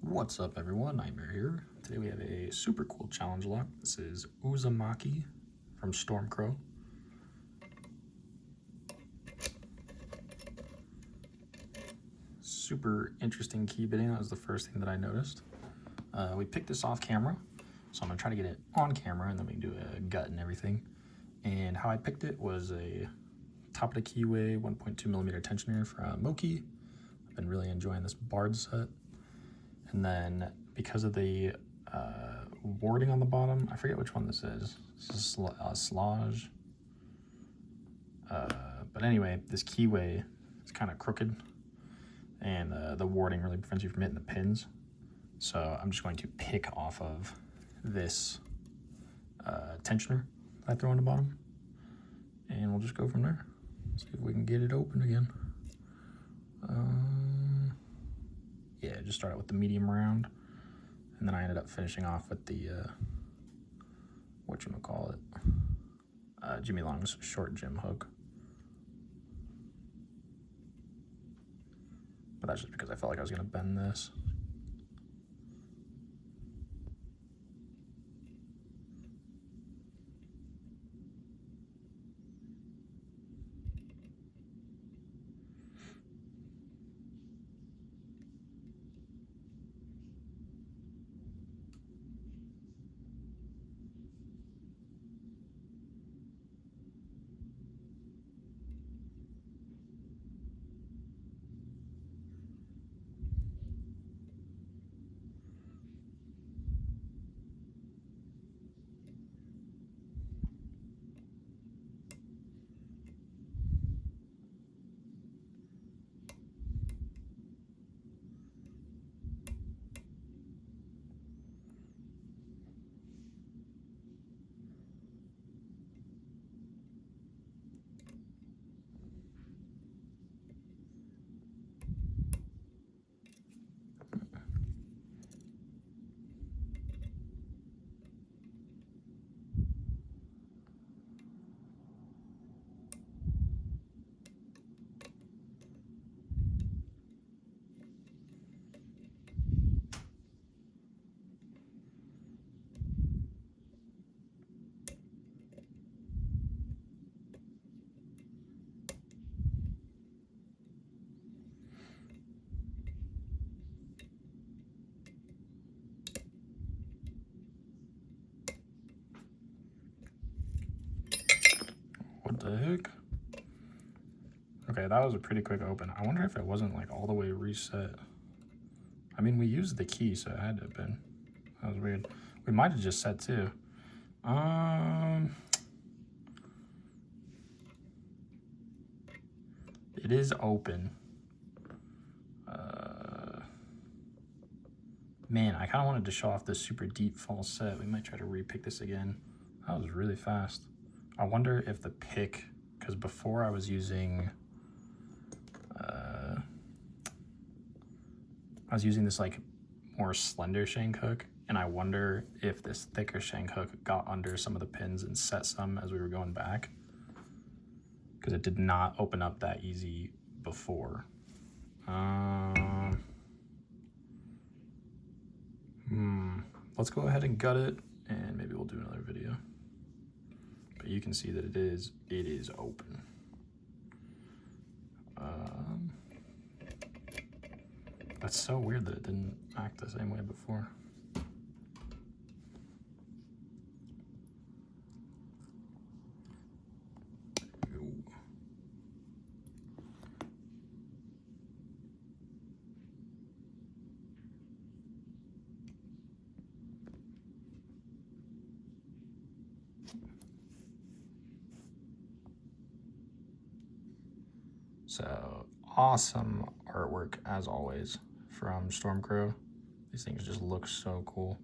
What's up everyone, Nightmare here. Today we have a super cool challenge lock. This is Uzumaki from Stormcrow. Super interesting key bitting, that was the first thing that I noticed. We picked this off camera, so I'm gonna try to get it on camera and then we can do a gut and everything. And how I picked it was a top of the keyway 1.2mm tensioner from Moki. I've been really enjoying this Bard set. And then because of the warding on the bottom, I forget which one this is. This is Slage. But anyway, this keyway is kind of crooked, and the warding really prevents you from hitting the pins. So I'm just going to pick off of this tensioner that I throw on the bottom, and we'll just go from there. See if we can get it open again. Yeah, just start out with the medium round, and then I ended up finishing off with the whatchamacallit, Jimmy Long's short gym hook. But that's just because I felt like I was gonna bend this. What the heck? Okay, that was a pretty quick open. I wonder if it wasn't like all the way reset. I mean, we used the key, so it had to have been. That was weird. We might have just set too. It is open. Man, I kind of wanted to show off this super deep false set. We might try to repick this again. That was really fast. I wonder if the pick, because before I was using this like more slender shank hook, and I wonder if this thicker shank hook got under some of the pins and set some as we were going back, because it did not open up that easy before. Let's go ahead and gut it, and maybe we'll do another video. But you can see that it is open. That's so weird that it didn't act the same way before. So awesome artwork as always from Stormcrow. These things just look so cool.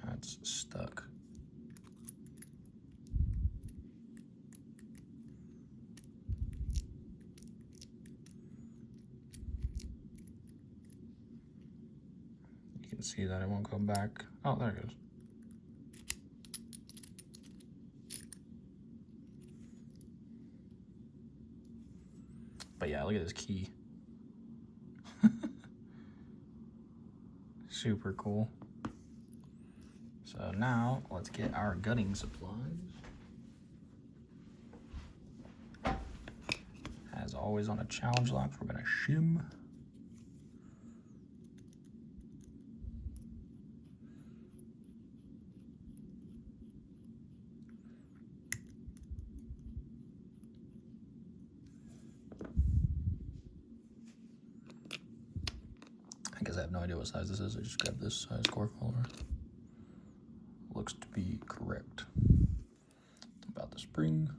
That's stuck. can see that it won't go back. Oh, there it goes. But yeah, look at this key. Super cool. So now let's get our gutting supplies. As always on a challenge lock, we're gonna shim. I guess I have no idea what size this is. I just grabbed this size core collar. Looks to be correct. About the spring.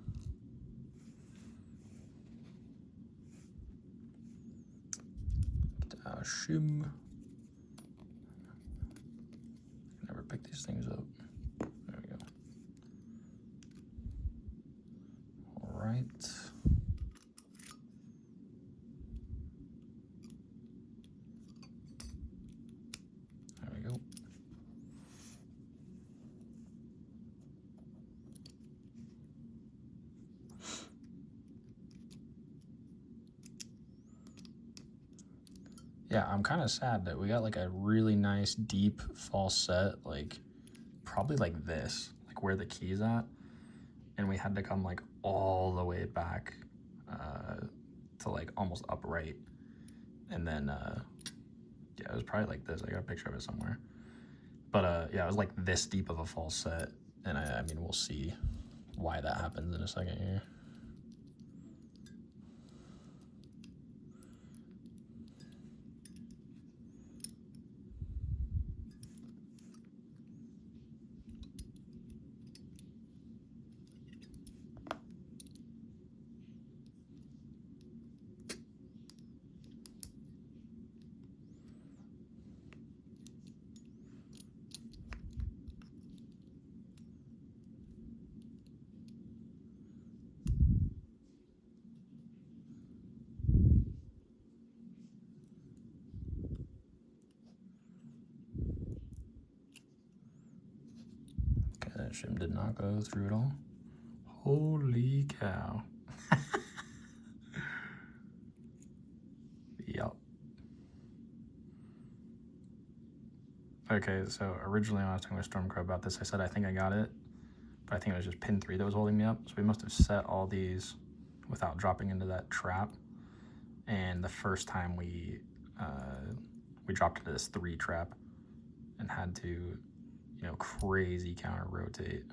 Get our shim. Never pick these things up. There we go. All right. There we go. Yeah, I'm kind of sad that we got like a really nice deep false set, like probably like this, like where the key's at, and we had to come like all the way back to like almost upright, and then yeah, it was probably like this. I got a picture of it somewhere, but yeah, it was like this deep of a false set, and I mean we'll see why that happens in a second here. Okay, that shim did not go through at all. Holy cow. Yup. Okay, so originally when I was talking with Stormcrow about this, I said I think I got it, but I think it was just pin 3 that was holding me up. So we must have set all these without dropping into that trap. And the first time we dropped into this 3 trap and had to, you know, crazy counter rotate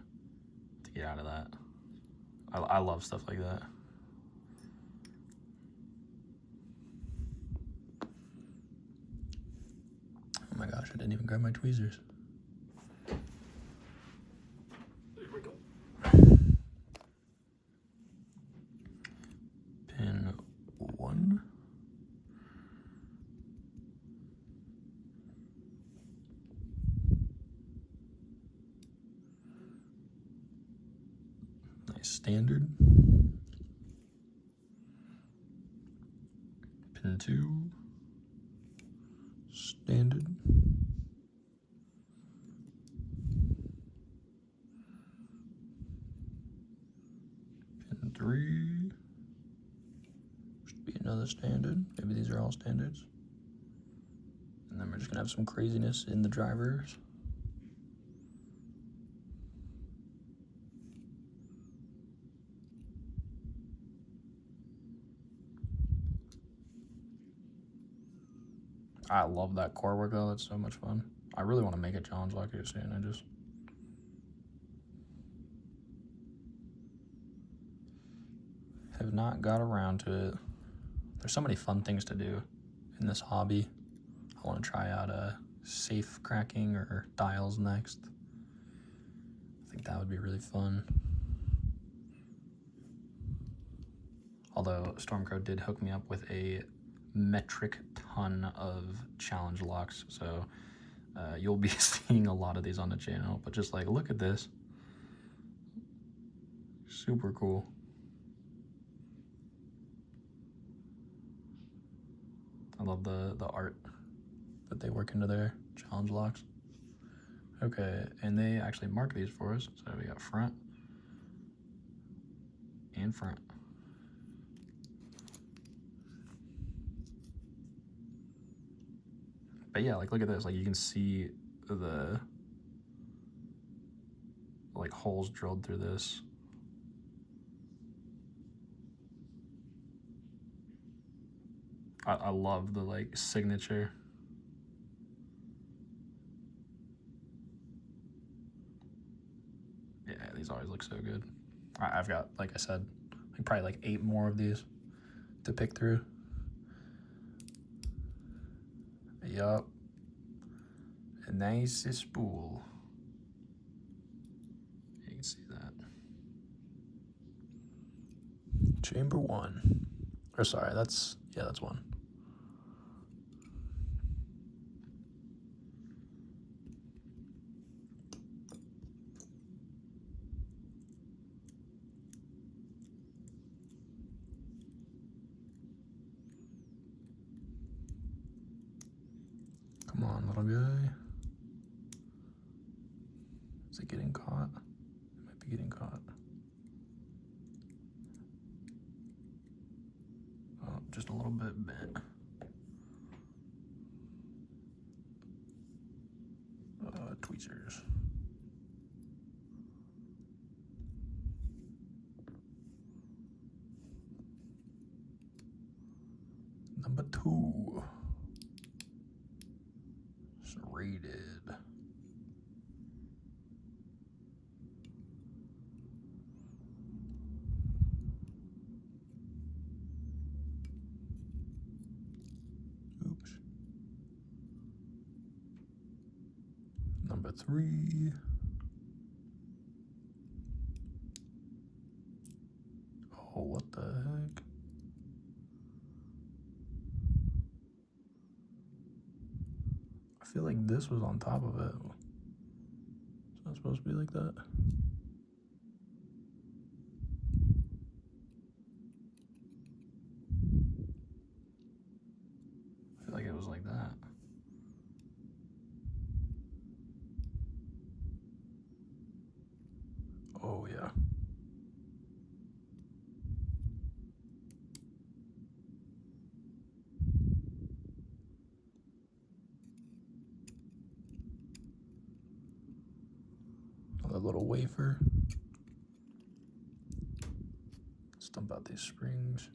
to get out of that. I love stuff like that. Oh my gosh, I didn't even grab my tweezers. There we go. Pin 1. Nice standard. Pin 2. Standard. Pin 3. Should be another standard. Maybe these are all standards. And then we're just gonna have some craziness in the drivers. I love that core work though, it's so much fun. I really want to make a challenge like it soon. I just have not got around to it. There's so many fun things to do in this hobby. I want to try out safe cracking or dials next. I think that would be really fun. Although Stormcrow did hook me up with a metric ton of challenge locks, so you'll be seeing a lot of these on the channel, but just like look at this, super cool. I love the art that they work into their challenge locks. Okay, and they actually mark these for us, so we got front and front. But yeah, like look at this. Like you can see the like holes drilled through this. I love the like signature. Yeah, these always look so good. I've got, like I said, like probably like 8 more of these to pick through. Yup. A nice spool. You can see that. Chamber 1. Or sorry, that's 1. Come on, little guy. Is it getting caught? It might be getting caught. Oh, just a little bit bent. Tweezers. Number 2. Serrated. Oops. Number 3. Oh, what the heck? I feel like this was on top of it. It's not supposed to be like that. I feel like it was like that. Oh, yeah. Another little wafer. Let's dump out these springs.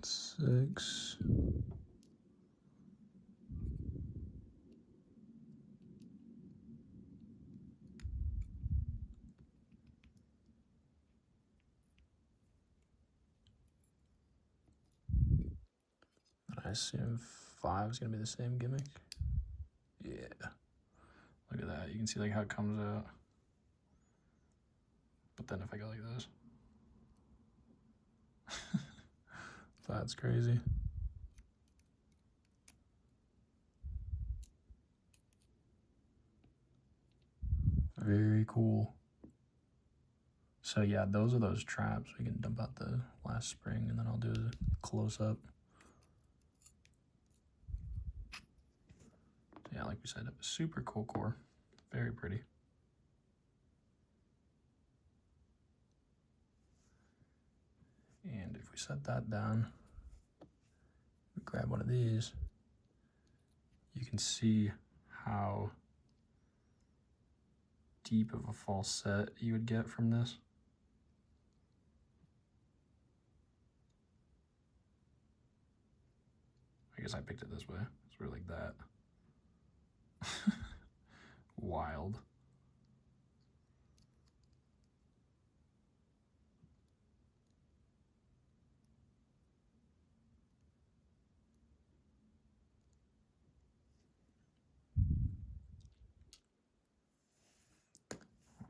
Six. I assume 5 is gonna be the same gimmick. Yeah. Look at that. You can see like how it comes out. But then if I go like this. That's crazy. Very cool. So yeah, those are those traps. We can dump out the last spring and then I'll do a close up. Yeah, like we said, a super cool core. Very pretty. And if we set that down, we grab one of these, you can see how deep of a false set you would get from this. I guess I picked it this way. It's really like that. Wild.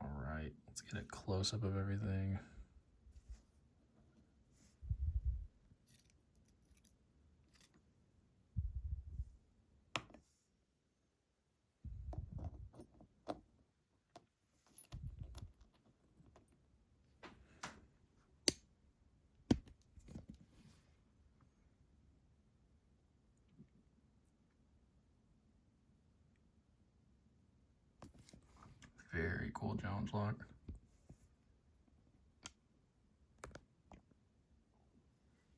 All right, let's get a close up of everything. Very cool Jones lock.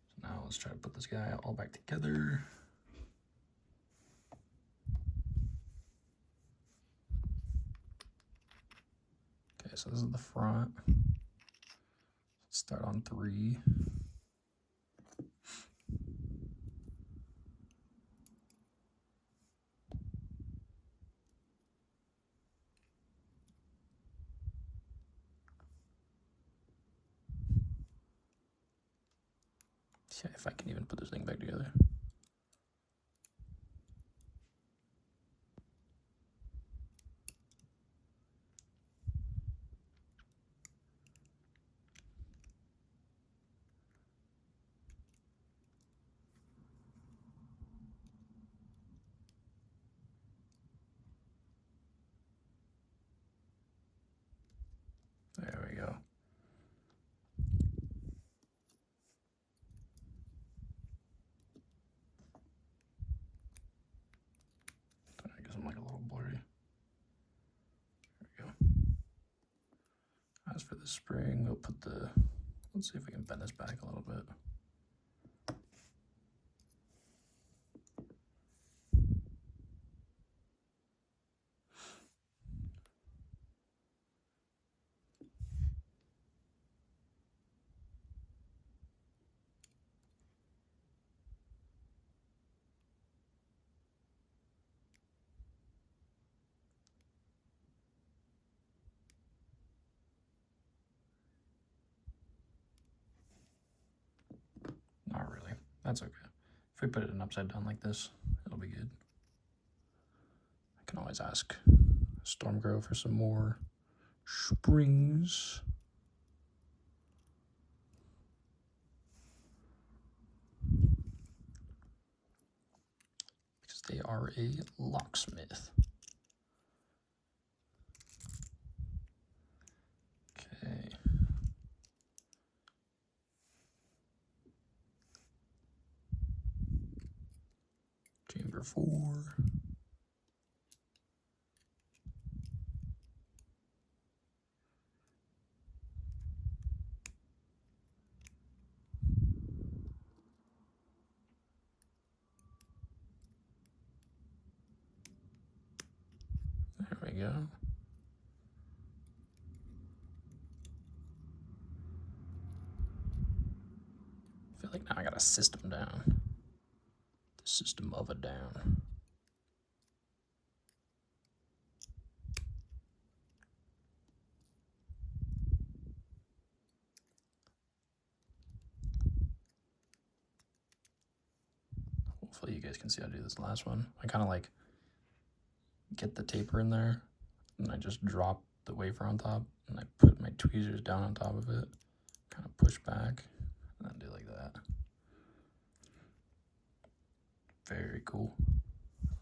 So now let's try to put this guy all back together. Okay, so this is the front. Let's start on 3. See if I can even put this thing back together. There we go. I guess I'm like a little blurry. There we go. As for the spring, we'll put the, let's see if we can bend this back a little bit. Not really. That's okay. If we put it in upside down like this, it'll be good. I can always ask Stormgrow for some more springs. Because they are a locksmith. Okay. Chamber 4. There we go. I feel like now I got a system down. The system of a down. Hopefully you guys can see how to do this last one. I kind of like get the taper in there, and I just drop the wafer on top, and I put my tweezers down on top of it, kind of push back, and then do like that. Very cool.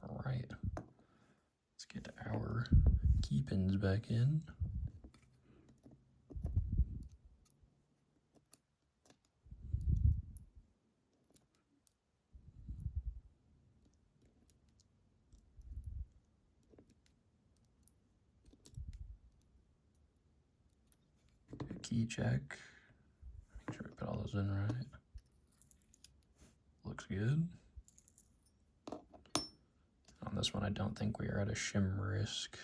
All right, let's get our key pins back in. Key check. Make sure we put all those in right. Looks good. On this one, I don't think we are at a shim risk.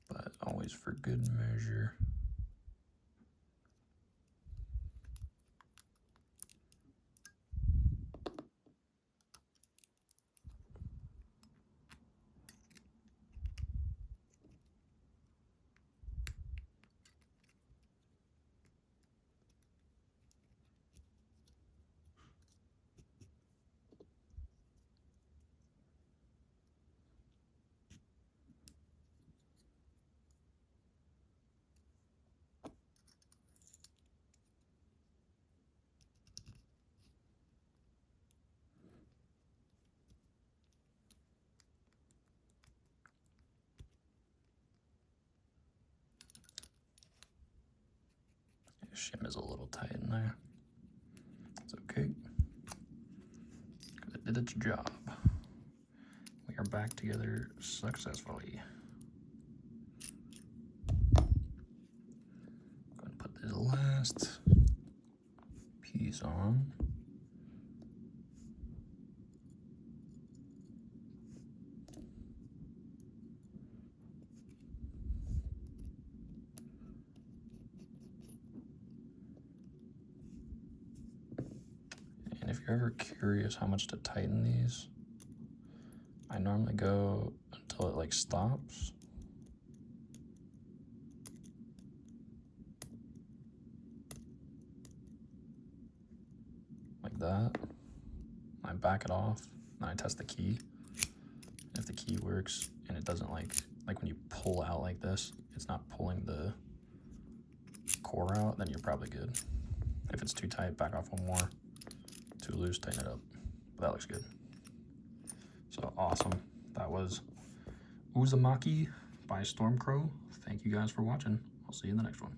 But always for good measure. Shim is a little tight in there. It's okay. did its job. We are back together successfully. I'm going to put this last piece on. And if you're ever curious how much to tighten these, I normally go until it like stops. Like that. I back it off, then I test the key. If the key works and it doesn't like when you pull out like this, it's not pulling the core out, then you're probably good. If it's too tight, back off one more. Too loose, tighten it up. But that looks good. So awesome. That was Uzumaki by Stormcrow. Thank you guys for watching. I'll see you in the next one.